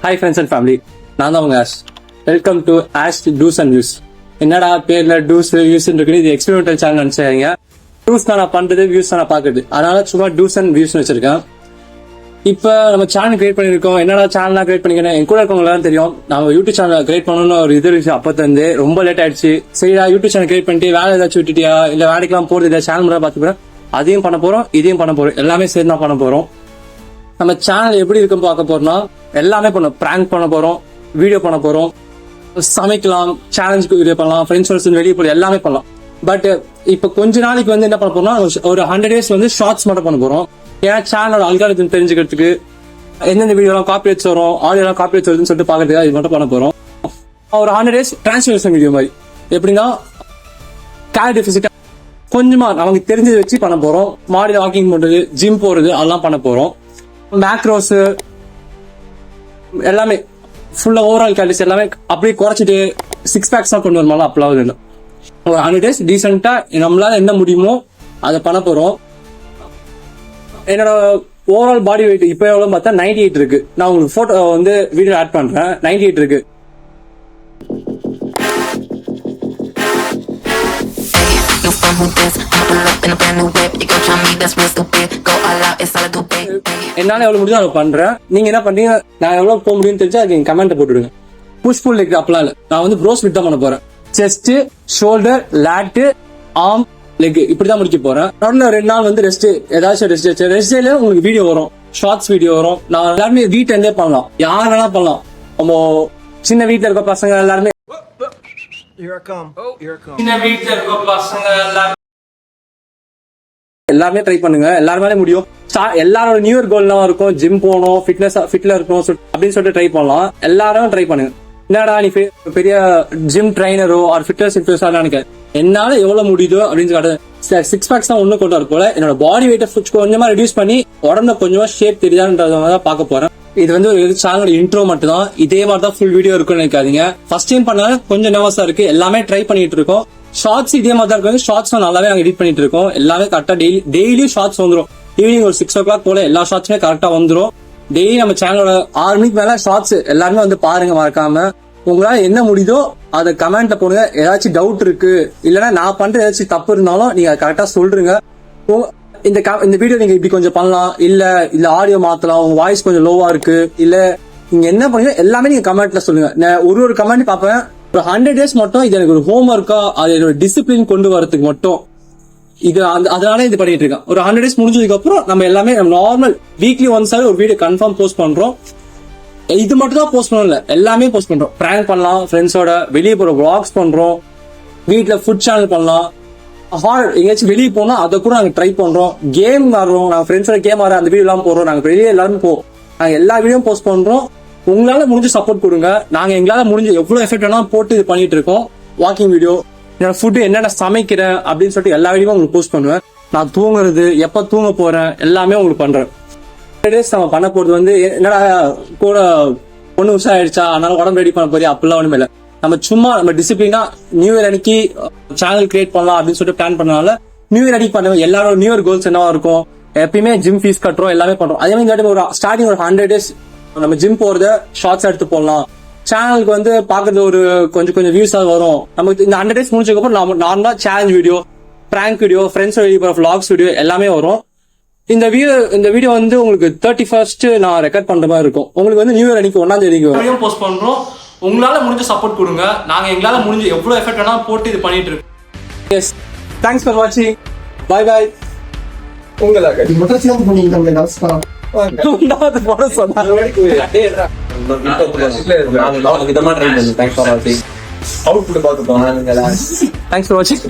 Hi friends and family, நான் தான் உங்க Ash. Welcome to Ash dos and views. என்னடா பேர்ல டூஸ் வியூஸ் இருக்கு, இது எக்ஸ்பெரிமெண்டல் சேனல் நினைச்சாங்க. டூஸ் தான் நான் பண்றது, வியூஸ் தான் நான் பாக்குறது, அதனால சும்மா டூஸ் அண்ட் வியூஸ் வச்சிருக்கேன். இப்ப நம்ம சேனல் கிரியேட் பண்ணிருக்கோம். என்னடா சேனல் கிரியேட் பண்ணிக்கிறேன், என் கூட இருக்கவங்க தெரியும். நம்ம யூடியூப் சேனல் கிரியேட் பண்ணணும்னு ஒரு இது இருக்கு. அப்பத்திலிருந்து ரொம்ப லேட் ஆயிடுச்சு. சரிடா யூடியூப் சேனல் கிரியேட் பண்ணிட்டு வேலை ஏதாச்சும் விட்டுட்டியா, இல்ல வேலைக்கெல்லாம் போறது இல்ல, சேனல் முறை பாத்துக்கிறேன். அதையும் பண்ண போறோம், இதையும் பண்ண போறோம், எல்லாமே சேர்ந்து தான் பண்ண போறோம். நம்ம சேனல் எப்படி இருக்குன்னு பார்க்க போறோம்னா எல்லாமே பண்ணோம். பிராங்க் பண்ண போறோம், வீடியோ பண்ண போறோம், சமைக்கலாம், சேலஞ்சுக்கு வீடியோ பண்ணலாம், ஃப்ரெண்ட்ஸ் வெளியே போய் எல்லாமே பண்ணலாம். பட் இப்ப கொஞ்ச நாளைக்கு என்ன பண்ண போறோம்னா ஒரு 100 days ஷார்ட்ஸ் மட்டும் பண்ண போறோம். ஏன்னா சேனலோட அல்காரிதம் தெரிஞ்சுக்கிறதுக்கு எந்தெந்த வீடியோலாம் காப்பிரைட்ஸ் வரும், ஆடியோலாம் காப்பிரைட்ஸ் வருதுன்னு சொல்லிட்டு பாக்கிறதுக்கு இது மட்டும் பண்ண போறோம். ஒரு 100 days டிரான்ஸ்ஃபர்மேஷன் வீடியோ மாதிரி எப்படின்னா கேலரி டெபிசிட் கொஞ்சமா நமக்கு தெரிஞ்சதை வச்சு பண்ண போறோம். மாடியில் வாக்கிங் பண்றது, ஜிம் போறது, அதெல்லாம் பண்ண போறோம். மேக்ரோஸ் எல்லாமே ஃபுல்லா ஓவரால் கேலரிஸ் எல்லாமே அப்படியே குறைச்சிட்டு 6 packs தான் கொண்டு வரமாலும் அப்பெல்லாம் இல்லை. ஒரு 100 days டீசெண்டா நம்மளால என்ன முடியுமோ அதை பண்ண போறோம். என்னோட ஓவரால் பாடி வெயிட் இப்ப எவ்வளவு பார்த்தா 98 இருக்கு. நான் உங்களுக்கு போட்டோ வீடியோ ஆட் பண்றேன். 98 இருக்கு. என்னால எவ்வளவு முடியும் அதை பண்றேன். நீங்க என்ன பண்றீங்க, நான் எவ்வளவு போக முடியும்னு தெரிஞ்சா அது கமெண்ட் போட்டுடுங்க. புஷ் புல் லெக் அப்பலாம் இல்ல, நான் ப்ரோ ஸ்பிளிட் தான் பண்ண போறேன். Chest, shoulder, late, arm, leg இப்படிதான் முடிக்க போறேன். நடுவில் 2 நாள் ரெஸ்ட், ஏதாச்சும் ரெஸ்ட் டேல உங்களுக்கு வீடியோ வரும், ஷார்ட்ஸ் வீடியோ வரும். நான் எல்லாருமே வீட்டுல இருந்தே பண்ணலாம், யார் வேணா பண்ணலாம். நம்ம சின்ன வீட்டுல இருக்க பசங்க எல்லாருமே, சின்ன வீட்டுல இருக்க பசங்க எல்லாருமே ட்ரை பண்ணுங்க, எல்லாருமே முடியும். எல்லாரோட நியூ இயர் கோல் எல்லாம் இருக்கும், ஜிம் போகணும், ஃபிட்ல இருக்கணும் அப்படின்னு சொல்லிட்டு ட்ரை பண்ணலாம். எல்லாரும் ட்ரை பண்ணுங்க. என்னடா நீ பெரிய ஜிம் ட்ரைனரோ ஆர் ஃபிட்னஸ் இன்ஃப்ளூயன்ஸா நினைக்கிறேன். என்னால எவ்வளவு முடியுதோ அப்படின்னு 6 packs தான் ஒண்ணு கொண்டு வர போல. என்னோட பாடி வெயிட்டை கொஞ்சமா ரெடியூஸ் பண்ணி உடம்புல கொஞ்சமா ஷேப் தெரியாதுன்றத பார்க்க போறேன். இது ஒரு சேனலோட இன்ட்ரோ மட்டும் தான். இதே மாதிரி தான் ஃபுல் வீடியோ இருக்குன்னு நினைக்காதீங்க. ஃபர்ஸ்ட் டைம் பண்ணாலும் கொஞ்சம் நர்வஸா இருக்கு. எல்லாமே ட்ரை பண்ணிட்டு இருக்கோம். ஷார்ட்ஸ் இதே மாதிரி தான் இருக்கு. ஷார்ட்ஸ் நல்லாவே நாங்க எடிட் பண்ணிட்டு இருக்கோம். எல்லாமே கரெக்டா டெய்லியும் ஷார்ட்ஸ் வந்துடும். ஈவினிங் ஒரு 6 o'clock போல எல்லா ஷார்ட்ஸுமே கரெக்டா வந்துடும். டெய்லி நம்ம சேனலோட 6 மணிக்கு மேல ஷார்ட்ஸ் எல்லாருமே பாருங்க மறக்காம. உங்களால என்ன முடியுதோ அதை கமெண்ட்ல போடுங்க. ஏதாச்சும் டவுட் இருக்கு, இல்லைன்னா நான் பண்ற ஏதாச்சும் தப்பு இருந்தாலும் நீங்க கரெக்டா சொல்றீங்க. இந்த வீடியோ நீங்க இப்படி கொஞ்சம் பண்ணலாம், இல்ல ஆடியோ மாத்தலாம், உங்க வாய்ஸ் கொஞ்சம் லோவா இருக்கு, இல்ல நீங்க என்ன பண்ணீங்க எல்லாமே நீங்க கமெண்ட்ல சொல்லுங்க. நான் ஒரு கமெண்ட் பாப்பேன். ஒரு 100 days மட்டும் இது எனக்கு ஒரு ஹோம் ஒர்க்கா, அது என்னோட டிசிப்ளின் கொண்டு வரதுக்கு மட்டும் இது அதனால இது பண்ணிட்டு இருக்கேன். ஒரு 100 days முடிஞ்சதுக்கு அப்புறம் நம்ம எல்லாமே நார்மல் வீக்லி ஒன்ஸ் ஒரு வீடியோ கன்ஃபார்ம் போஸ்ட் பண்றோம். இது மட்டும் தான் போஸ்ட் பண்ணல, எல்லாமே போஸ்ட் பண்றோம். பிராங்க் பண்ணலாம், ஃப்ரெண்ட்ஸோட வெளியே போற vlogs பண்றோம், வீட்டுல ஃபுட் சேனல் பண்ணலாம், எங்கேயாச்சும் வெளியே போனா அதை கூட நாங்க ட்ரை பண்றோம். கேம் ஆடுறோம், நாங்க ஃப்ரெண்ட்ஸோட கேம் ஆடுற அந்த வீடியோ எல்லாம் போடுறோம். நாங்க வெளியே எல்லாருமே நாங்க எல்லா வீடியோ போஸ்ட் பண்றோம். உங்களால முடிஞ்ச சப்போர்ட் கொடுங்க. நாங்க எங்களால முடிஞ்ச எவ்வளவு எஃபெக்ட் வேணா போட்டு இது பண்ணிட்டு இருக்கோம். வாக்கிங் வீடியோ, என்னோட ஃபுட் என்னென்ன சமைக்கிறேன் அப்படின்னு சொல்லிட்டு எல்லா வீடியோவும் உங்களுக்கு போஸ்ட் பண்ணுவேன். நான் தூங்குறது, எப்ப தூங்க போறேன் எல்லாமே உங்களுக்கு பண்றேன். நம்ம பண்ண போறது என்னடா கூட 1 வருஷம் ஆயிடுச்சா அதனால உடம்பு ரெடி பண்ண போறியா, அப்படிலாம் ஒண்ணுமே இல்லை. நம்ம சும்மா நம்ம டிசிப்ளினா நியூ இயர் அன்னைக்கு சேனல் கிரியேட் பண்ணலாம் அப்படின்னு சொல்லிட்டு பிளான் பண்ணனால நியூ இயர் அன்னைக்கு பண்ணுவோம். எல்லாரோட நியூ இயர் கோல்ஸ் என்னவா இருக்கும், எப்பயுமே ஜிம் ஃபீஸ் கட்டுறோம், எல்லாமே பண்றோம். அதே மாதிரி ஒரு ஸ்டார்டிங் ஒரு 100 days நம்ம ஜிம் போறத ஷார்ட்ஸ் எடுத்து போடலாம். சேனலுக்கு பாக்குறது ஒரு கொஞ்சம் வியூஸா வரும். நமக்கு இந்த 100 days முடிச்சதுக்கு அப்புறம் நார்மலா challenge video, prank video, friends வெளியே போற vlogs வீடியோ எல்லாமே வரும். இந்த வீடியோ உங்களுக்கு 31st நான் ரெக்கார்ட் பண்ற மாதிரி இருக்கும். உங்களுக்கு நியூ இயர் அன்னைக்கு 1ஆம் தேதிக்கு போஸ்ட் பண்றோம். உங்களால முடிஞ்ச சப்போர்ட் கொடுங்க. நாங்க எங்களால முடிஞ்ச எவ்வளவு எஃபெக்ட் வேணா போட்டு இது பண்ணிட்டு இருக்கோம். எஸ், தேங்க்ஸ் ஃபார் வாட்சிங். Bye bye. உங்களுக்கு மட்டும் சேர்ந்து பண்ணீங்க நமஸ்காரம். Thanks for watching.